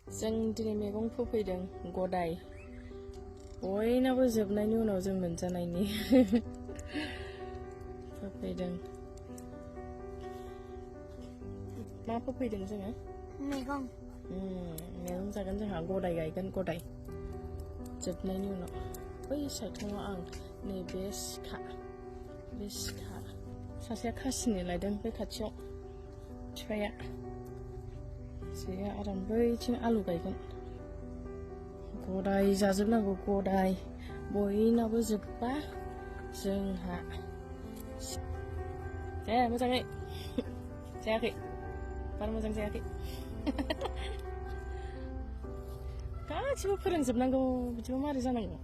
जों दिनै मैगं फोफैदों गदाय बयनाबो जोबनायनि उनाव जों मोनजानायनि फोफैदों मा फोफैदों जोङो मैगं मैगं जागोन जोंहा गदाय गायगोन गदाय जोबनायनि उनाव बै साइथाङाव आं नैबे सिखा सासेया खासिनि लायदों बे खाथियाव बिफाया आराम बैथिं आलु गायगोन गदाय जाजोबनांगौ गदाय बयनाबो जोब्बा जोंहा मोजाङै जायाखै बारा मोजां जायाखै गासिबो फोरोंजोबनांगौ बिदिबा मारै जानांगौ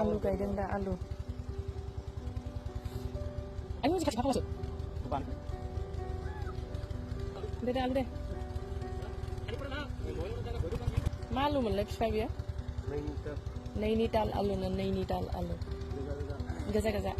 आलु गायदों दा आलु आयु जि खाथि खालामसो दे आलु दे मा आलु मोनलाय फिफा बेयो नैनिताल आलु गोजा